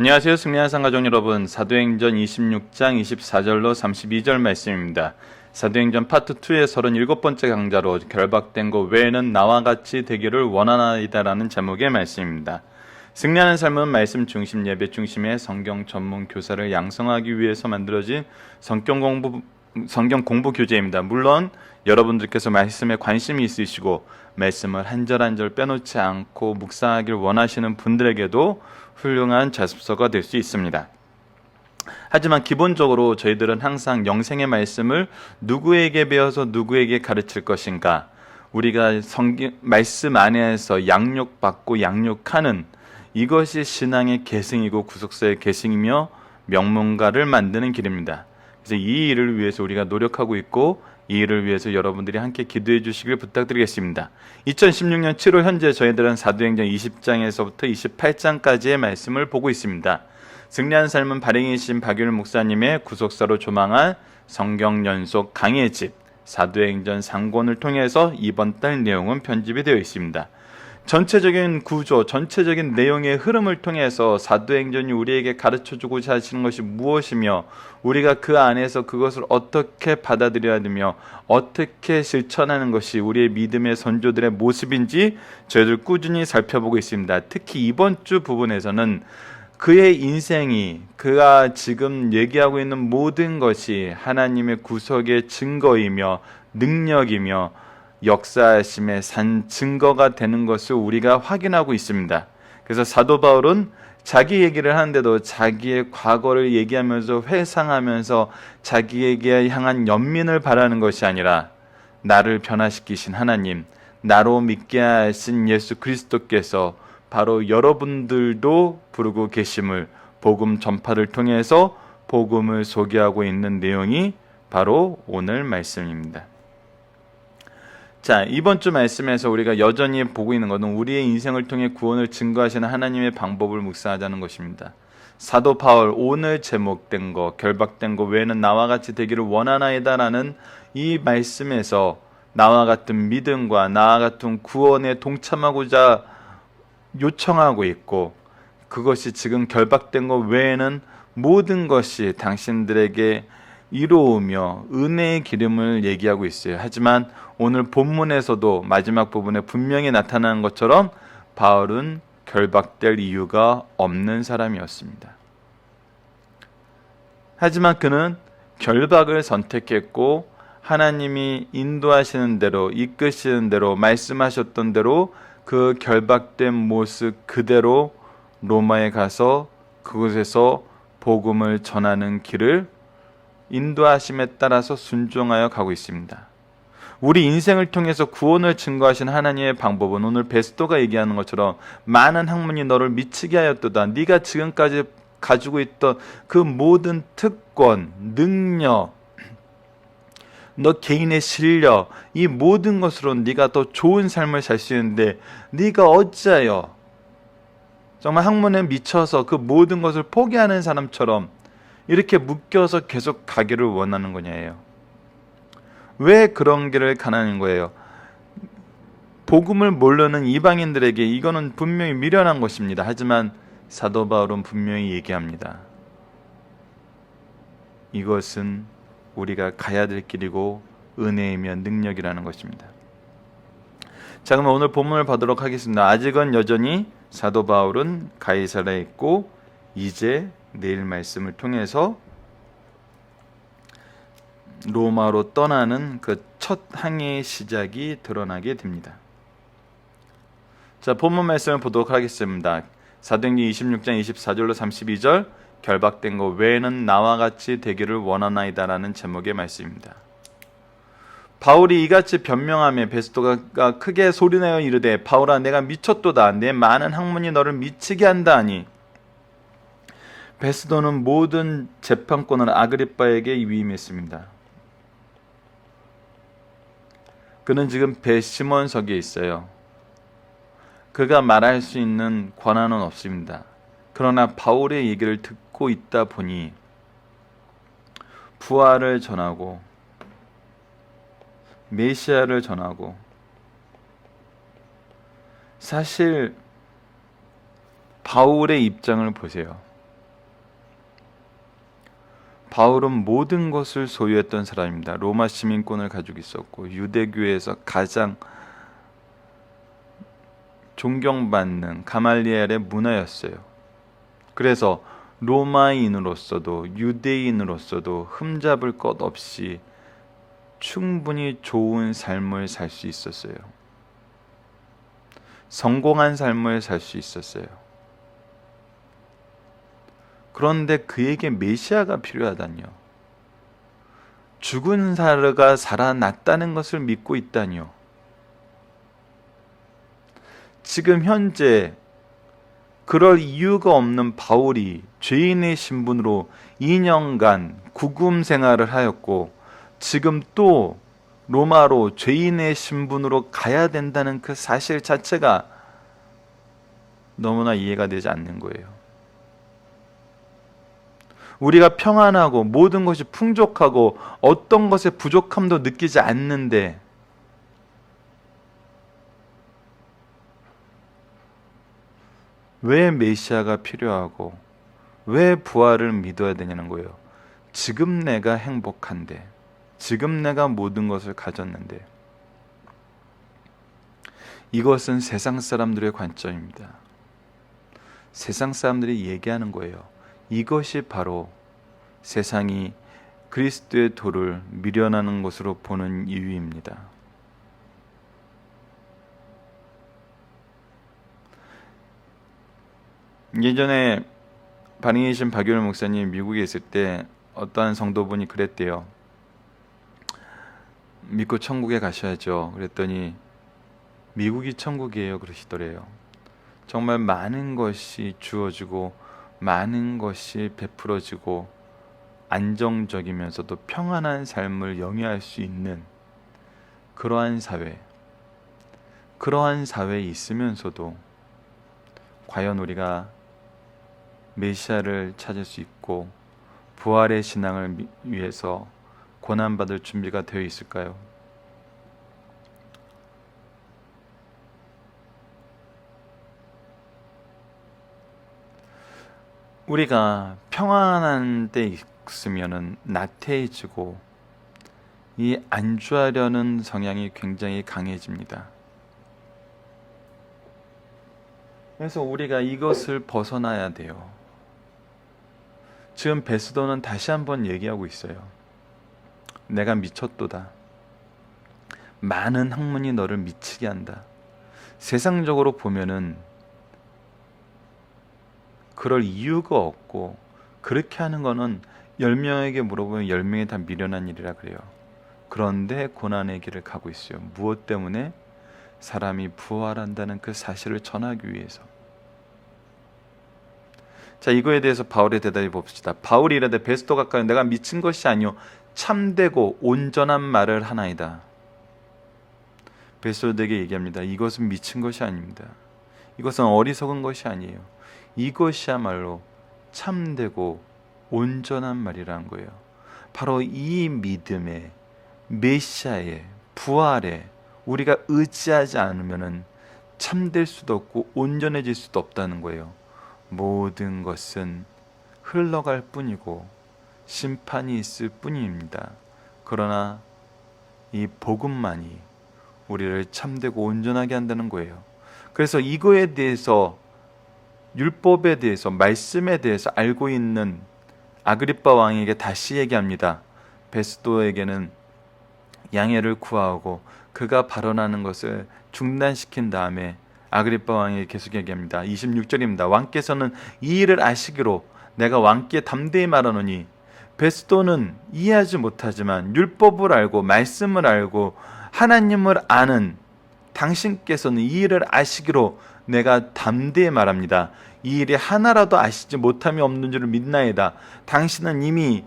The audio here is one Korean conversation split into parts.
안녕하세요. 승리한 상가족 여러분. 사도행전 26장 24절로 32절 말씀입니다. 사도행전 파트 2의 37번째 강좌로 결박된 것 외에는 나와 같이 되기를 원하나이다라는 제목의 말씀입니다. 승리하는 삶은 말씀 중심 예배 중심의 성경 전문 교사를 양성하기 위해서 만들어진 성경 공부 교재입니다. 물론 여러분들께서 말씀에 관심이 있으시고 말씀을 한 절 한 절 빼놓지 않고 묵상하길 원하시는 분들에게도 훌륭한 자습서가 될 수 있습니다. 하지만 기본적으로 저희들은 항상 영생의 말씀을 누구에게 배워서 누구에게 가르칠 것인가, 우리가 말씀 안에서 양육받고 양육하는 이것이 신앙의 계승이고 구속사의 계승이며 명문가를 만드는 길입니다. 그래서 이 일을 위해서 우리가 노력하고 있고 이 일을 위해서 여러분들이 함께 기도해 주시길 부탁드리겠습니다. 2016년 7월 현재 저희들은 사도행전 20장에서부터 28장까지의 말씀을 보고 있습니다. 승리한 삶은 발행이신 박윤 목사님의 구속사로 조망한 성경 연속 강의 집 사도행전 3권을 통해서 이번 달 내용은 편집이 되어 있습니다. 전체적인 구조, 전체적인 내용의 흐름을 통해서 사도행전이 우리에게 가르쳐주고자 하시는 것이 무엇이며 우리가 그 안에서 그것을 어떻게 받아들여야 되며 어떻게 실천하는 것이 우리의 믿음의 선조들의 모습인지 저희들 꾸준히 살펴보고 있습니다. 특히 이번 주 부분에서는 그의 인생이, 그가 지금 얘기하고 있는 모든 것이 하나님의 구속의 증거이며 능력이며 역사하심의 산 증거가 되는 것을 우리가 확인하고 있습니다. 그래서 사도 바울은 자기 얘기를 하는데도 자기의 과거를 얘기하면서 회상하면서 자기에게 향한 연민을 바라는 것이 아니라 나를 변화시키신 하나님, 나로 믿게 하신 예수 그리스도께서 바로 여러분들도 부르고 계심을 복음 전파를 통해서 복음을 소개하고 있는 내용이 바로 오늘 말씀입니다. 자, 이번 주 말씀에서 우리가 여전히 보고 있는 것은 우리의 인생을 통해 구원을 증거하시는 하나님의 방법을 묵상하자는 것입니다. 사도 바울 오늘 제목된 것, 결박된 것 외에는 나와 같이 되기를 원하나이다라는 이 말씀에서 나와 같은 믿음과 나와 같은 구원에 동참하고자 요청하고 있고, 그것이 지금 결박된 것 외에는 모든 것이 당신들에게 이로우며 은혜의 기름을 얘기하고 있어요. 하지만 오늘 본문에서도 마지막 부분에 분명히 나타나는 것처럼 바울은 결박될 이유가 없는 사람이었습니다. 하지만 그는 결박을 선택했고 하나님이 인도하시는 대로, 이끄시는 대로, 말씀하셨던 대로 그 결박된 모습 그대로 로마에 가서 그곳에서 복음을 전하는 길을 인도하심에 따라서 순종하여 가고 있습니다. 우리 인생을 통해서 구원을 증거하신 하나님의 방법은 오늘 베스도가 얘기하는 것처럼 많은 학문이 너를 미치게 하였도다. 네가 지금까지 가지고 있던 그 모든 특권, 능력, 너 개인의 실력, 이 모든 것으로 네가 더 좋은 삶을 살 수 있는데 네가 어찌하여 정말 학문에 미쳐서 그 모든 것을 포기하는 사람처럼 이렇게 묶여서 계속 가기를 원하는 거냐예요. 왜 그런 길을 가는 거예요? 복음을 모르는 이방인들에게 이거는 분명히 미련한 것입니다. 하지만 사도 바울은 분명히 얘기합니다. 이것은 우리가 가야 될 길이고 은혜이며 능력이라는 것입니다. 자, 그럼 오늘 본문을 보도록 하겠습니다. 아직은 여전히 사도 바울은 가이사라에 있고 이제 내일 말씀을 통해서 로마로 떠나는 그 첫 항해의 시작이 드러나게 됩니다. 자, 본문 말씀을 보도록 하겠습니다. 사도행전 26장 24절로 32절 결박된 것 외에는 나와 같이 되기를 원하나이다라는 제목의 말씀입니다. 바울이 이같이 변명하며 베스도가 크게 소리내어 이르되 바울아 내가 미쳤도다. 내 많은 학문이 너를 미치게 한다 하니 베스도는 모든 재판권을 아그리빠에게 위임했습니다. 그는 지금 배심원석에 있어요. 그가 말할 수 있는 권한은 없습니다. 그러나 바울의 얘기를 듣고 있다 보니 부활을 전하고 메시아를 전하고, 사실 바울의 입장을 보세요. 바울은 모든 것을 소유했던 사람입니다. 로마 시민권을 가지고 있었고 유대교에서 가장 존경받는 가말리엘의 문화였어요. 그래서 로마인으로서도 유대인으로서도 흠잡을 것 없이 충분히 좋은 삶을 살 수 있었어요. 성공한 삶을 살 수 있었어요. 그런데 그에게 메시아가 필요하다니요. 죽은 사르가 살아났다는 것을 믿고 있다니요. 지금 현재 그럴 이유가 없는 바울이 죄인의 신분으로 2년간 구금 생활을 하였고 지금 또 로마로 죄인의 신분으로 가야 된다는 그 사실 자체가 너무나 이해가 되지 않는 거예요. 우리가 평안하고 모든 것이 풍족하고 어떤 것의 부족함도 느끼지 않는데 왜 메시아가 필요하고 왜 부활을 믿어야 되냐는 거예요. 지금 내가 행복한데, 지금 내가 모든 것을 가졌는데, 이것은 세상 사람들의 관점입니다. 세상 사람들이 얘기하는 거예요. 이것이 바로 세상이 그리스도의 도를 미련하는 것으로 보는 이유입니다. 예전에 반응이신 박유일 목사님 미국에 있을 때 어떠한 성도분이 그랬대요. 믿고 천국에 가셔야죠. 그랬더니 미국이 천국이에요 그러시더래요. 정말 많은 것이 주어지고 많은 것이 베풀어지고 안정적이면서도 평안한 삶을 영위할 수 있는 그러한 사회에 있으면서도 과연 우리가 메시아를 찾을 수 있고 부활의 신앙을 위해서 고난받을 준비가 되어 있을까요? 우리가 평안한 데 있으면 나태해지고 이 안주하려는 성향이 굉장히 강해집니다. 그래서 우리가 이것을 벗어나야 돼요. 지금 베스도는 다시 한번 얘기하고 있어요. 내가 미쳤도다. 많은 학문이 너를 미치게 한다. 세상적으로 보면은 그럴 이유가 없고 그렇게 하는 거는 10명에게 물어보면 10명이 다 미련한 일이라 그래요. 그런데 고난의 길을 가고 있어요. 무엇 때문에? 사람이 부활한다는 그 사실을 전하기 위해서. 자, 이거에 대해서 바울의 대답해 봅시다. 바울이 이르되 베스도 가까이 내가 미친 것이 아니요 참되고 온전한 말을 하나이다. 베스도에게 얘기합니다. 이것은 미친 것이 아닙니다. 이것은 어리석은 것이 아니에요. 이것이야말로 참되고 온전한 말이라는 거예요. 바로 이 믿음에 메시아의 부활에 우리가 의지하지 않으면 참될 수도 없고 온전해질 수도 없다는 거예요. 모든 것은 흘러갈 뿐이고 심판이 있을 뿐입니다. 그러나 이 복음만이 우리를 참되고 온전하게 한다는 거예요. 그래서 이거에 대해서 율법에 대해서 말씀에 대해서 알고 있는 아그리빠 왕에게 다시 얘기합니다. 베스도에게는 양해를 구하고 그가 발언하는 것을 중단시킨 다음에 아그리빠 왕에게 계속 얘기합니다. 26절입니다. 왕께서는 이 일을 아시기로 내가 왕께 담대히 말하노니 베스도는 이해하지 못하지만 율법을 알고 말씀을 알고 하나님을 아는 당신께서는 이 일을 아시기로 내가 담대히 말합니다. 이 일이 하나라도 아시지 못함이 없는 줄을 믿나이다. 당신은 이미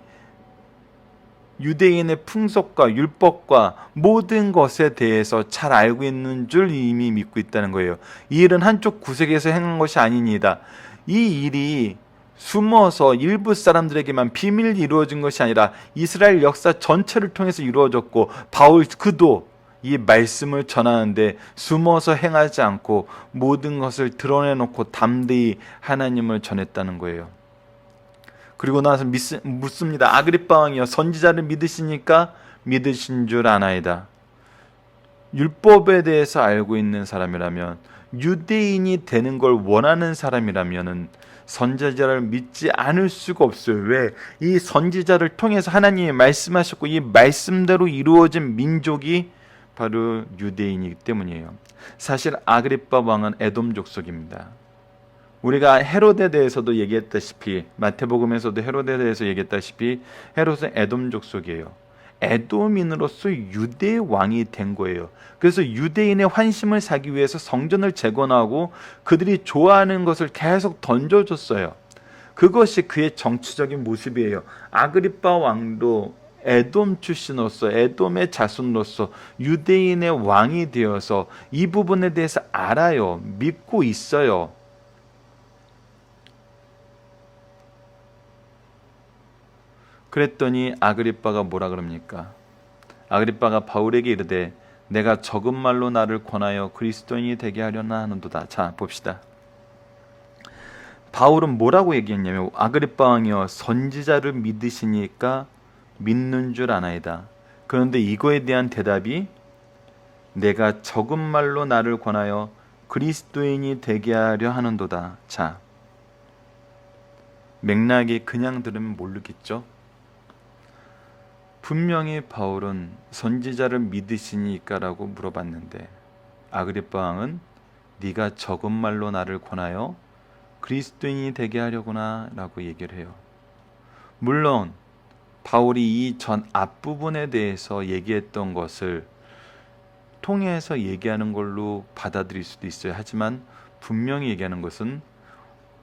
유대인의 풍속과 율법과 모든 것에 대해서 잘 알고 있는 줄 이미 믿고 있다는 거예요. 이 일은 한쪽 구석에서 행한 것이 아니니이다. 이 일이 숨어서 일부 사람들에게만 비밀리 이루어진 것이 아니라 이스라엘 역사 전체를 통해서 이루어졌고 바울 그도 이 말씀을 전하는데 숨어서 행하지 않고 모든 것을 드러내놓고 담대히 하나님을 전했다는 거예요. 그리고 나서 묻습니다. 아그리빠 왕이여, 선지자를 믿으시니까 믿으신 줄 아나이다. 율법에 대해서 알고 있는 사람이라면, 유대인이 되는 걸 원하는 사람이라면 선지자를 믿지 않을 수가 없어요. 왜? 이 선지자를 통해서 하나님이 말씀하셨고 이 말씀대로 이루어진 민족이 바로 유대인이기 때문이에요. 사실 아그리빠 왕은 에돔 족속입니다. 우리가 헤롯에 대해서도 얘기했다시피, 마태복음에서도 헤롯에 대해서 얘기했다시피 헤롯은 에돔 족속이에요. 에돔인으로서 유대 왕이 된 거예요. 그래서 유대인의 환심을 사기 위해서 성전을 재건하고 그들이 좋아하는 것을 계속 던져줬어요. 그것이 그의 정치적인 모습이에요. 아그리빠 왕도 에돔 출신으로서, 에돔의 자손으로서 유대인의 왕이 되어서 이 부분에 대해서 알아요. 믿고 있어요. 그랬더니 아그리빠가 뭐라 그럽니까? 아그리빠가 바울에게 이르되 내가 적은 말로 나를 권하여 그리스도인이 되게 하려나 하는도다. 자, 봅시다. 바울은 뭐라고 얘기했냐면, 아그리빠 왕이여, 선지자를 믿으시니까 믿는 줄 아나이다. 그런데 이거에 대한 대답이 내가 적은 말로 나를 권하여 그리스도인이 되게 하려 하는도다. 자, 맥락이 그냥 들으면 모르겠죠? 분명히 바울은 선지자를 믿으시니까라고 물어봤는데 아그리빠 왕은 네가 적은 말로 나를 권하여 그리스도인이 되게 하려구나 라고 얘기를 해요. 물론 바울이 이 전 앞부분에 대해서 얘기했던 것을 통해서 얘기하는 걸로 받아들일 수도 있어요. 하지만 분명히 얘기하는 것은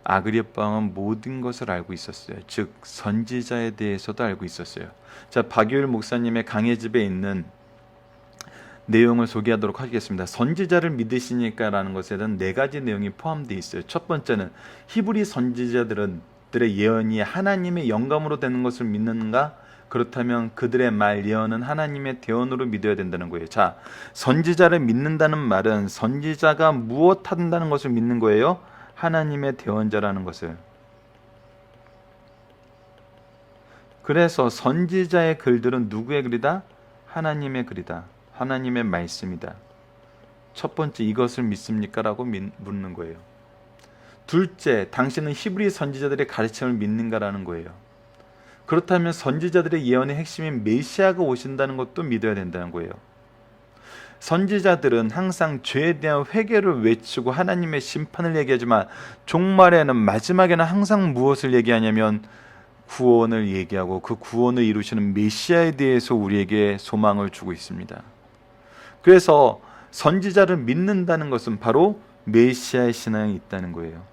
아그리빠 왕은 모든 것을 알고 있었어요. 즉 선지자에 대해서도 알고 있었어요. 자, 박유일 목사님의 강해집에 있는 내용을 소개하도록 하겠습니다. 선지자를 믿으시니까라는 것에는 네 가지 내용이 포함되어 있어요. 첫 번째는 히브리 선지자들의 예언이 하나님의 영감으로 되는 것을 믿는가? 그렇다면 그들의 말 예언은 하나님의 대언으로 믿어야 된다는 거예요. 자, 선지자를 믿는다는 말은 선지자가 무엇 한다는 것을 믿는 거예요? 하나님의 대언자라는 것을. 그래서 선지자의 글들은 누구의 글이다? 하나님의 글이다. 하나님의 말씀이다. 첫 번째, 이것을 믿습니까? 라고 묻는 거예요. 둘째, 당신은 히브리 선지자들의 가르침을 믿는가라는 거예요. 그렇다면 선지자들의 예언의 핵심인 메시아가 오신다는 것도 믿어야 된다는 거예요. 선지자들은 항상 죄에 대한 회개를 외치고 하나님의 심판을 얘기하지만 종말에는, 마지막에는 항상 무엇을 얘기하냐면 구원을 얘기하고 그 구원을 이루시는 메시아에 대해서 우리에게 소망을 주고 있습니다. 그래서 선지자를 믿는다는 것은 바로 메시아의 신앙이 있다는 거예요.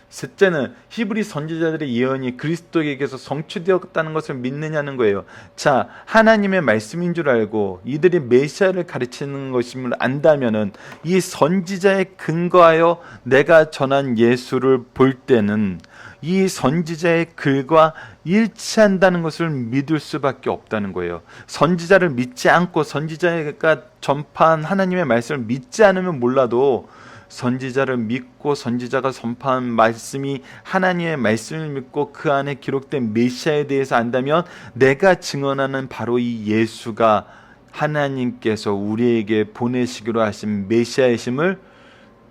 셋째는 히브리 선지자들의 예언이 그리스도에게서 성취되었다는 것을 믿느냐는 거예요. 자, 하나님의 말씀인 줄 알고 이들이 메시아를 가르치는 것임을 안다면은 이 선지자에 근거하여 내가 전한 예수를 볼 때는 이 선지자의 글과 일치한다는 것을 믿을 수밖에 없다는 거예요. 선지자를 믿지 않고 선지자가 전파한 하나님의 말씀을 믿지 않으면 몰라도 선지자를 믿고 선지자가 선포한 말씀이 하나님의 말씀을 믿고 그 안에 기록된 메시아에 대해서 안다면 내가 증언하는 바로 이 예수가 하나님께서 우리에게 보내시기로 하신 메시아이심을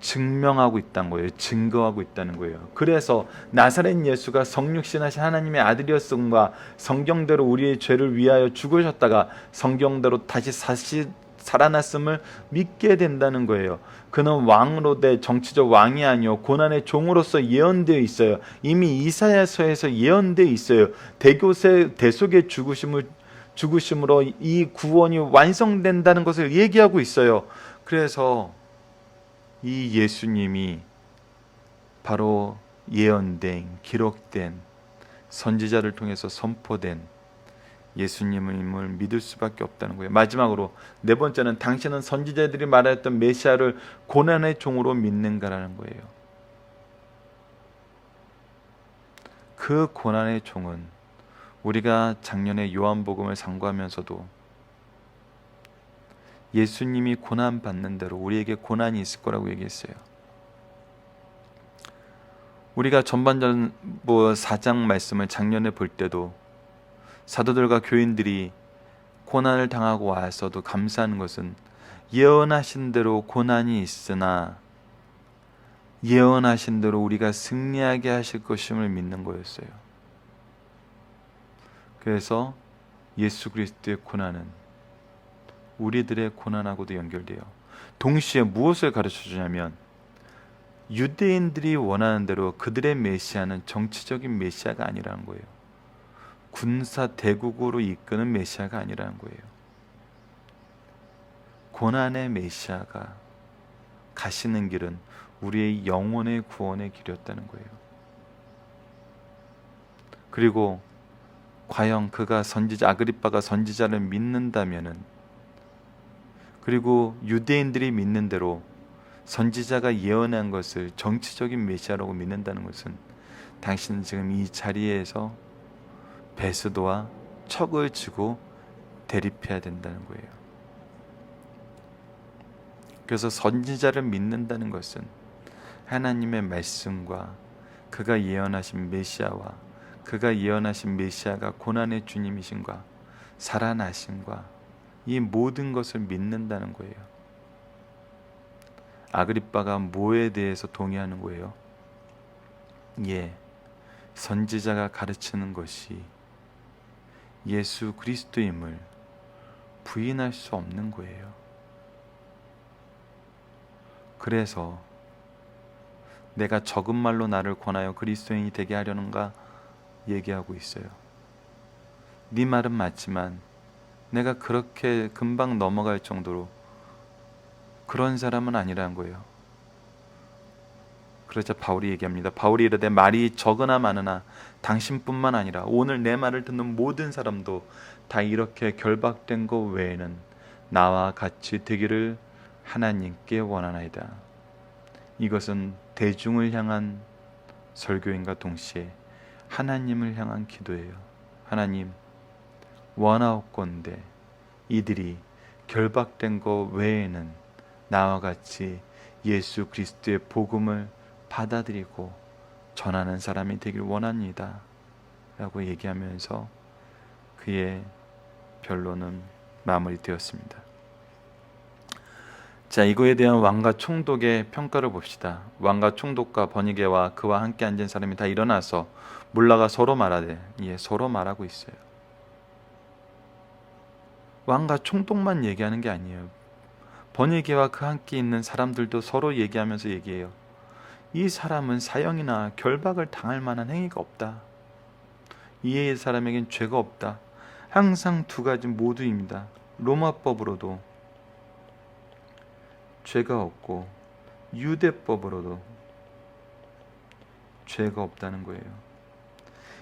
증명하고 있다는 거예요. 증거하고 있다는 거예요. 그래서 나사렛 예수가 성육신하신 하나님의 아들이었음과 성경대로 우리의 죄를 위하여 죽으셨다가 성경대로 다시 살아났음을 믿게 된다는 거예요. 그는 왕으로 돼 정치적 왕이 아니요 고난의 종으로서 예언되어 있어요. 이미 이사야서에서 예언되어 있어요. 대속의 죽으심으로 이 구원이 완성된다는 것을 얘기하고 있어요. 그래서 이 예수님이 바로 예언된, 기록된, 선지자를 통해서 선포된 예수님을 믿을 수밖에 없다는 거예요. 마지막으로 네 번째는 당신은 선지자들이 말했던 메시아를 고난의 종으로 믿는가라는 거예요. 그 고난의 종은 우리가 작년에 요한복음을 상고하면서도 예수님이 고난 받는 대로 우리에게 고난이 있을 거라고 얘기했어요. 우리가 전반전부 4장 말씀을 작년에 볼 때도 사도들과 교인들이 고난을 당하고 와서도 감사하는 것은 예언하신 대로 고난이 있으나 예언하신 대로 우리가 승리하게 하실 것임을 믿는 거였어요. 그래서 예수 그리스도의 고난은 우리들의 고난하고도 연결돼요. 동시에 무엇을 가르쳐 주냐면 유대인들이 원하는 대로 그들의 메시아는 정치적인 메시아가 아니라는 거예요. 군사 대국으로 이끄는 메시아가 아니라는 거예요. 고난의 메시아가 가시는 길은 우리의 영혼의 구원의 길이었다는 거예요. 그리고 과연 그가 아그리빠가 선지자를 믿는다면은, 그리고 유대인들이 믿는 대로 선지자가 예언한 것을 정치적인 메시아라고 믿는다는 것은 당신은 지금 이 자리에서 베스도와 척을 쥐고 대립해야 된다는 거예요. 그래서 선지자를 믿는다는 것은 하나님의 말씀과 그가 예언하신 메시아와 그가 예언하신 메시아가 고난의 주님이신과 살아나신과 이 모든 것을 믿는다는 거예요. 아그리빠가 뭐에 대해서 동의하는 거예요? 선지자가 가르치는 것이 예수 그리스도임을 부인할 수 없는 거예요. 그래서 내가 적은 말로 나를 권하여 그리스도인이 되게 하려는가 얘기하고 있어요. 네 말은 맞지만 내가 그렇게 금방 넘어갈 정도로 그런 사람은 아니라는 거예요. 그러자 바울이 얘기합니다. 바울이 이르되 말이 적으나 많으나 당신뿐만 아니라 오늘 내 말을 듣는 모든 사람도 다 이렇게 결박된 것 외에는 나와 같이 되기를 하나님께 원하나이다. 이것은 대중을 향한 설교인과 동시에 하나님을 향한 기도예요. 하나님, 원하옵건대 이들이 결박된 것 외에는 나와 같이 예수 그리스도의 복음을 받아들이고 전하는 사람이 되길 원합니다 라고 얘기하면서 그의 변론은 마무리되었습니다. 자, 이거에 대한 왕과 총독의 평가를 봅시다. 왕과 총독과 버니게와 그와 함께 앉은 사람이 다 일어나서 물러가 서로 말하되, 서로 말하고 있어요. 왕과 총독만 얘기하는 게 아니에요. 버니게와 그 함께 있는 사람들도 서로 얘기하면서 얘기해요. 이 사람은 사형이나 결박을 당할 만한 행위가 없다. 이 사람에겐 죄가 없다. 항상 두 가지 모두입니다. 로마법으로도 죄가 없고 유대법으로도 죄가 없다는 거예요.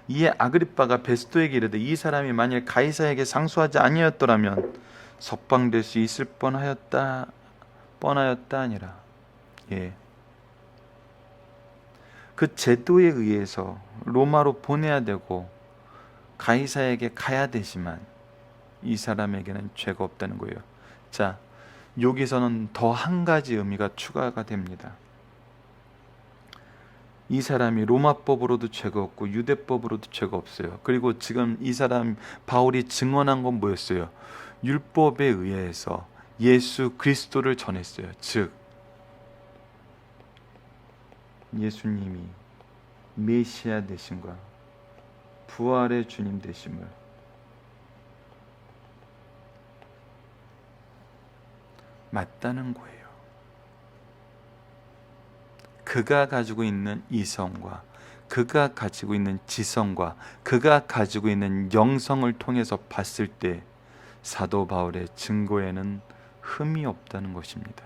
이에 아그리빠가 베스도에게 이르되 이 사람이 만일 가이사에게 상소하지 아니었더라면 석방될 수 있을 뻔하였다 아니라. 그 제도에 의해서 로마로 보내야 되고 가이사에게 가야 되지만 이 사람에게는 죄가 없다는 거예요. 자, 여기서는 더 한 가지 의미가 추가가 됩니다. 이 사람이 로마법으로도 죄가 없고 유대법으로도 죄가 없어요. 그리고 지금 이 사람 바울이 증언한 건 뭐였어요? 율법에 의해서 예수 그리스도를 전했어요. 즉 예수님이 메시아 되심과 부활의 주님 되심을 맞다는 거예요. 그가 가지고 있는 이성과 그가 가지고 있는 지성과 그가 가지고 있는 영성을 통해서 봤을 때 사도 바울의 증거에는 흠이 없다는 것입니다.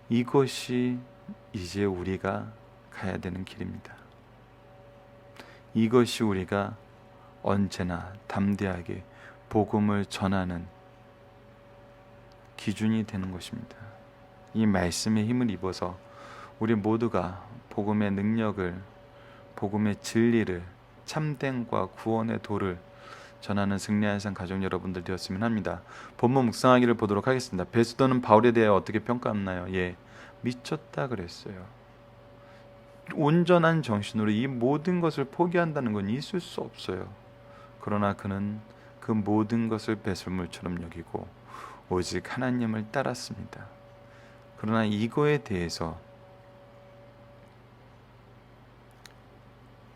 이것이 이제 우리가 가야 되는 길입니다. 이것이 우리가 언제나 담대하게 복음을 전하는 기준이 되는 것입니다. 이 말씀의 힘을 입어서 우리 모두가 복음의 능력을, 복음의 진리를, 참됨과 구원의 도를 전하는 승리의 산 가족 여러분들 되었으면 합니다. 본문 묵상하기를 보도록 하겠습니다. 베스도는 바울에 대해 어떻게 평가했나요? 예, 미쳤다 그랬어요. 온전한 정신으로 이 모든 것을 포기한다는 건 있을 수 없어요. 그러나 그는 그 모든 것을 배설물처럼 여기고 오직 하나님을 따랐습니다. 그러나 이거에 대해서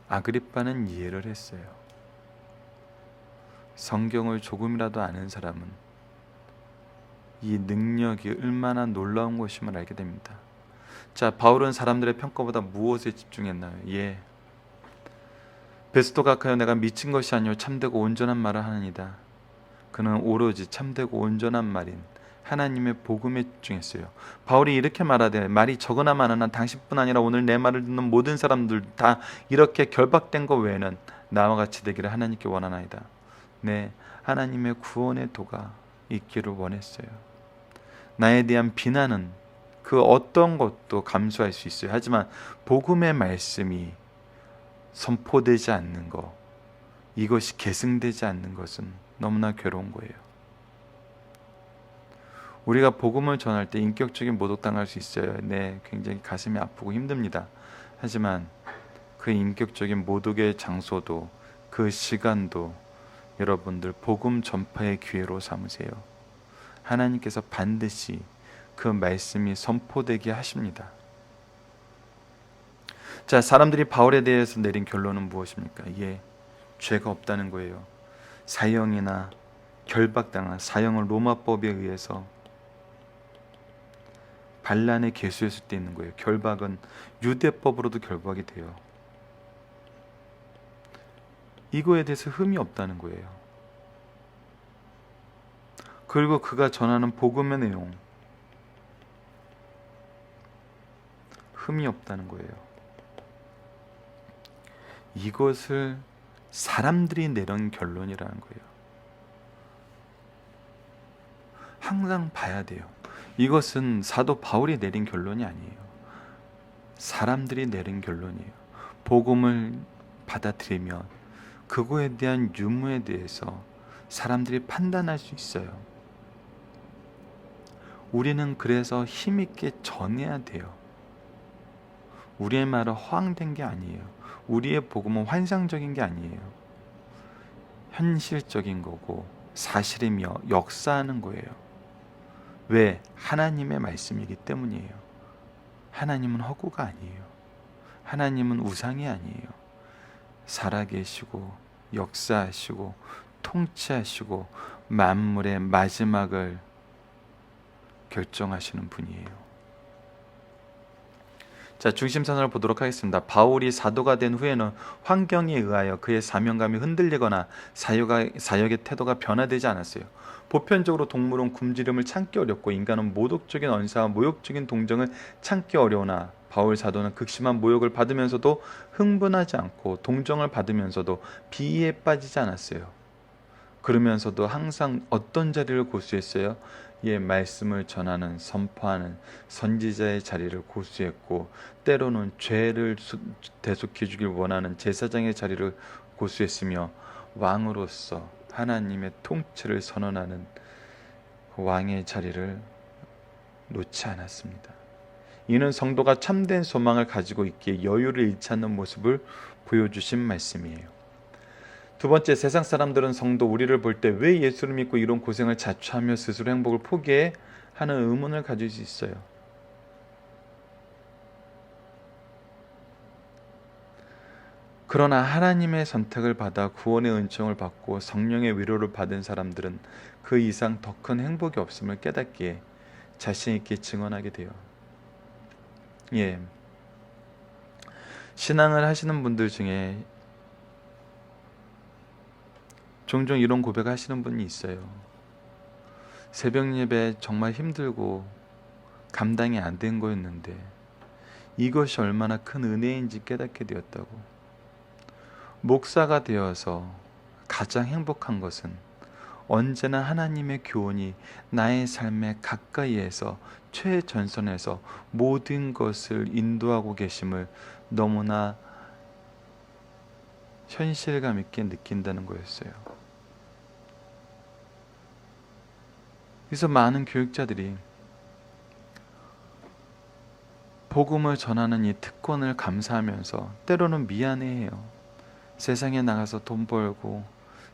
아그리빠는 이해를 했어요. 성경을 조금이라도 아는 사람은 이 능력이 얼마나 놀라운 것임을 알게 됩니다. 자, 바울은 사람들의 평가보다 무엇에 집중했나요? 예, 베스토가 하여 내가 미친 것이 아니요 참되고 온전한 말을 하느니라. 그는 오로지 참되고 온전한 말인 하나님의 복음에 집중했어요. 바울이 이렇게 말하되 말이 적으나 많으나 당신뿐 아니라 오늘 내 말을 듣는 모든 사람들 다 이렇게 결박된 것 외에는 나와 같이 되기를 하나님께 원하나이다. 네, 하나님의 구원의 도가 있기를 원했어요. 나에 대한 비난은 그 어떤 것도 감수할 수 있어요. 하지만 복음의 말씀이 선포되지 않는 것, 이것이 계승되지 않는 것은 너무나 괴로운 거예요. 우리가 복음을 전할 때 인격적인 모독당할 수 있어요. 네, 굉장히 가슴이 아프고 힘듭니다. 하지만 그 인격적인 모독의 장소도 그 시간도 여러분들 복음 전파의 기회로 삼으세요. 하나님께서 반드시 그 말씀이 선포되게 하십니다. 자, 사람들이 바울에 대해서 내린 결론은 무엇입니까? 예, 죄가 없다는 거예요. 사형이나 결박당한 사형은 로마법에 의해서 반란의 개수였을 때 있는 거예요. 결박은 유대법으로도 결박이 돼요. 이거에 대해서 흠이 없다는 거예요. 그리고 그가 전하는 복음의 내용, 흠이 없다는 거예요. 이것을 사람들이 내린 결론이라는 거예요. 항상 봐야 돼요. 이것은 사도 바울이 내린 결론이 아니에요. 사람들이 내린 결론이에요. 복음을 받아들이면 그거에 대한 유무에 대해서 사람들이 판단할 수 있어요. 우리는 그래서 힘있게 전해야 돼요. 우리의 말은 허황된 게 아니에요. 우리의 복음은 환상적인 게 아니에요. 현실적인 거고 사실이며 역사하는 거예요. 왜? 하나님의 말씀이기 때문이에요. 하나님은 허구가 아니에요. 하나님은 우상이 아니에요. 살아계시고 역사하시고 통치하시고 만물의 마지막을 결정하시는 분이에요. 자, 중심선을 보도록 하겠습니다. 바울이 사도가 된 후에는 환경에 의하여 그의 사명감이 흔들리거나 사역의 태도가 변화되지 않았어요. 보편적으로 동물은 굶주림을 참기 어렵고 인간은 모독적인 언사와 모욕적인 동정을 참기 어려우나 바울 사도는 극심한 모욕을 받으면서도 흥분하지 않고 동정을 받으면서도 비위에 빠지지 않았어요. 그러면서도 항상 어떤 자리를 고수했어요? 예, 말씀을 전하는, 선포하는 선지자의 자리를 고수했고, 때로는 죄를 대속해 주길 원하는 제사장의 자리를 고수했으며, 왕으로서 하나님의 통치를 선언하는 왕의 자리를 놓지 않았습니다. 이는 성도가 참된 소망을 가지고 있기에 여유를 잃지 않는 모습을 보여주신 말씀이에요. 두 번째, 세상 사람들은 성도 우리를 볼 때 왜 예수를 믿고 이런 고생을 자처하며 스스로 행복을 포기해? 하는 의문을 가질 수 있어요. 그러나 하나님의 선택을 받아 구원의 은총을 받고 성령의 위로를 받은 사람들은 그 이상 더 큰 행복이 없음을 깨닫기에 자신 있게 증언하게 돼요. 예, 신앙을 하시는 분들 중에 종종 이런 고백을 하시는 분이 있어요. 새벽 예배 정말 힘들고 감당이 안 된 거였는데 이것이 얼마나 큰 은혜인지 깨닫게 되었다고. 목사가 되어서 가장 행복한 것은 언제나 하나님의 교훈이 나의 삶의 가까이에서 최전선에서 모든 것을 인도하고 계심을 너무나 현실감 있게 느낀다는 거였어요. 그래서 많은 교육자들이 복음을 전하는 이 특권을 감사하면서 때로는 미안해해요. 세상에 나가서 돈 벌고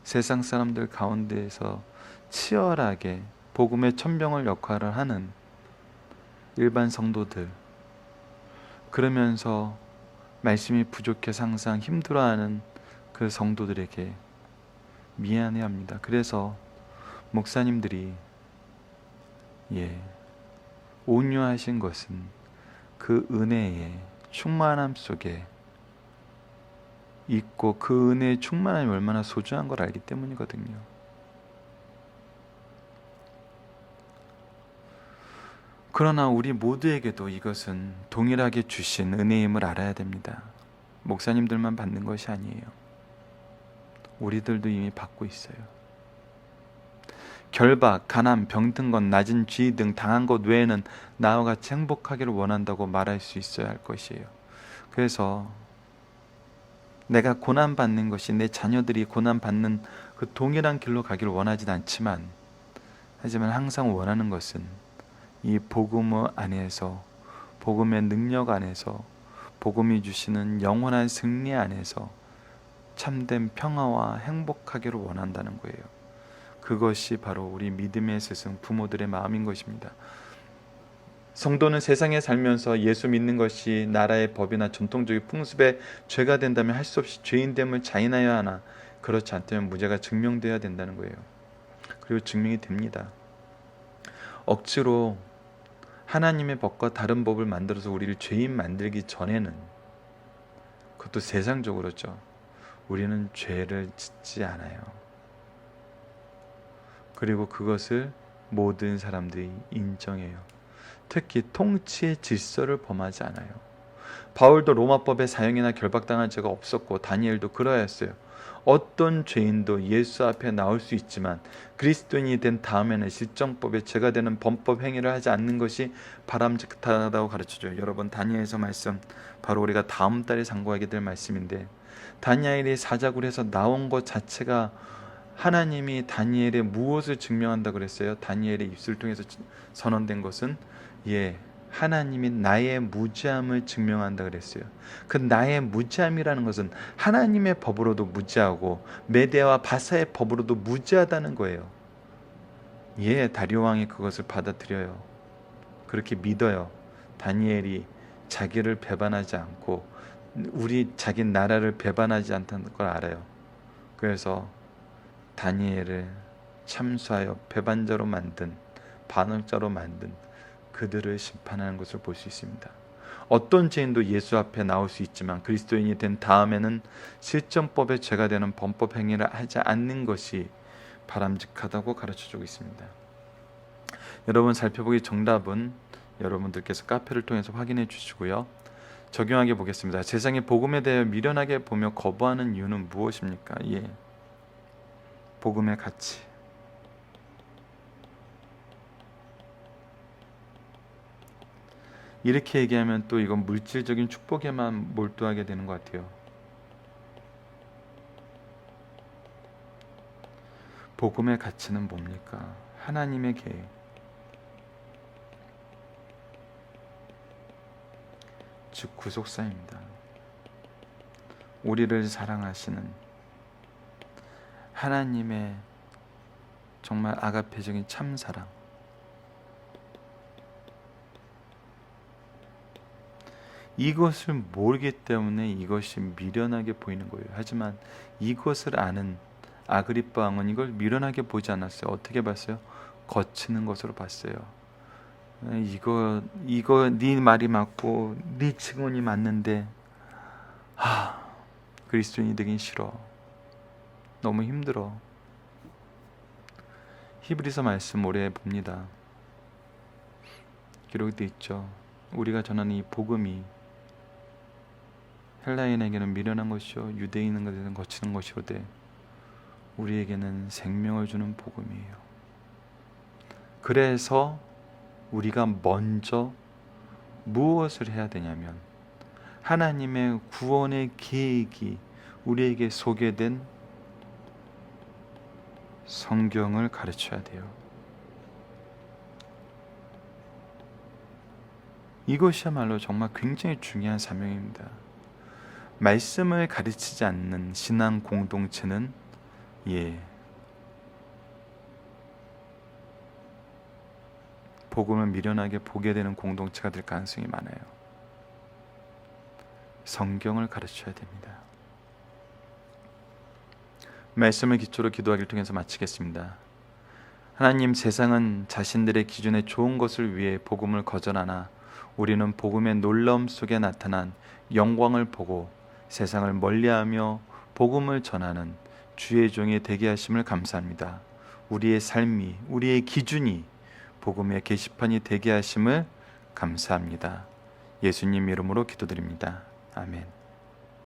세상 사람들 가운데에서 치열하게 복음의 천병을 역할을 하는 일반 성도들, 그러면서 말씀이 부족해서 항상 힘들어하는 그 성도들에게 미안해합니다. 그래서 목사님들이 온유하신 것은 그 은혜의 충만함 속에 있고 그 은혜의 충만함이 얼마나 소중한 걸 알기 때문이거든요. 그러나 우리 모두에게도 이것은 동일하게 주신 은혜임을 알아야 됩니다. 목사님들만 받는 것이 아니에요. 우리들도 이미 받고 있어요. 결박, 가난, 병든 것, 낮은 지위 등 당한 것 외에는 나와 같이 행복하기를 원한다고 말할 수 있어야 할 것이에요. 그래서 내가 고난받는 것이 내 자녀들이 고난받는 그 동일한 길로 가기를 원하진 않지만, 하지만 항상 원하는 것은 이 복음 안에서, 복음의 능력 안에서, 복음이 주시는 영원한 승리 안에서 참된 평화와 행복하기를 원한다는 거예요. 그것이 바로 우리 믿음의 스승 부모들의 마음인 것입니다. 성도는 세상에 살면서 예수 믿는 것이 나라의 법이나 전통적인 풍습에 죄가 된다면 할 수 없이 죄인됨을 자인하여야 하나, 그렇지 않다면 무죄가 증명되어야 된다는 거예요. 그리고 증명이 됩니다. 억지로 하나님의 법과 다른 법을 만들어서 우리를 죄인 만들기 전에는, 그것도 세상적으로죠, 우리는 죄를 짓지 않아요. 그리고 그것을 모든 사람들이 인정해요. 특히 통치의 질서를 범하지 않아요. 바울도 로마법의 사형이나 결박당한 죄가 없었고 다니엘도 그러했어요. 어떤 죄인도 예수 앞에 나올 수 있지만 그리스도인이 된 다음에는 실정법에 죄가 되는 범법 행위를 하지 않는 것이 바람직하다고 가르쳐줘요. 여러분, 다니엘서 말씀, 바로 우리가 다음 달에 상고하게 될 말씀인데, 다니엘이 사자굴에서 나온 것 자체가 하나님이 다니엘의 무엇을 증명한다 그랬어요? 다니엘의 입술을 통해서 선언된 것은 하나님이 나의 무죄함을 증명한다 그랬어요. 그 나의 무죄함이라는 것은 하나님의 법으로도 무죄하고 메대와 바사의 법으로도 무죄하다는 거예요. 다리오 왕이 그것을 받아들여요. 그렇게 믿어요. 다니엘이 자기를 배반하지 않고 자기 나라를 배반하지 않다는 걸 알아요. 그래서 다니엘을 참수하여 배반자로 만든, 반역자로 만든 그들을 심판하는 것을 볼 수 있습니다. 어떤 죄인도 예수 앞에 나올 수 있지만 그리스도인이 된 다음에는 실정법의 죄가 되는 범법 행위를 하지 않는 것이 바람직하다고 가르쳐주고 있습니다. 여러분, 살펴보기 정답은 여러분들께서 카페를 통해서 확인해 주시고요. 적용하게 보겠습니다. 세상의 복음에 대해 미련하게 보며 거부하는 이유는 무엇입니까? 복음의 가치. 이렇게 얘기하면 또 이건 물질적인 축복에만 몰두하게 되는 것 같아요. 복음의 가치는 뭡니까? 하나님의 계획, 즉 구속사입니다. 우리를 사랑하시는 하나님의 정말 아가페적인 참사랑, 이것을 모르기 때문에 이것이 미련하게 보이는 거예요. 하지만 이것을 아는 아그리빠 왕은 이걸 미련하게 보지 않았어요. 어떻게 봤어요? 거치는 것으로 봤어요. 이거 네 말이 맞고 네 증언이 맞는데 그리스도인이 되긴 싫어. 너무 힘들어. 히브리서 말씀 오래 봅니다. 기록되어 있죠. 우리가 전하는 이 복음이 헬라인에게는 미련한 것이요 유대인에게는 거치는 것이로되 우리에게는 생명을 주는 복음이에요. 그래서 우리가 먼저 무엇을 해야 되냐면 하나님의 구원의 계획이 우리에게 소개된 성경을 가르쳐야 돼요. 이것이야말로 정말 굉장히 중요한 사명입니다. 말씀을 가르치지 않는 신앙 공동체는 복음을 미련하게 보게 되는 공동체가 될 가능성이 많아요. 성경을 가르쳐야 됩니다. 말씀을 기초로 기도하기를 통해서 마치겠습니다. 하나님, 세상은 자신들의 기준에 좋은 것을 위해 복음을 거절하나 우리는 복음의 놀라움 속에 나타난 영광을 보고 세상을 멀리하며 복음을 전하는 주의 종이 되게 하심을 감사합니다. 우리의 삶이, 우리의 기준이 복음의 게시판이 되게 하심을 감사합니다. 예수님 이름으로 기도드립니다. 아멘.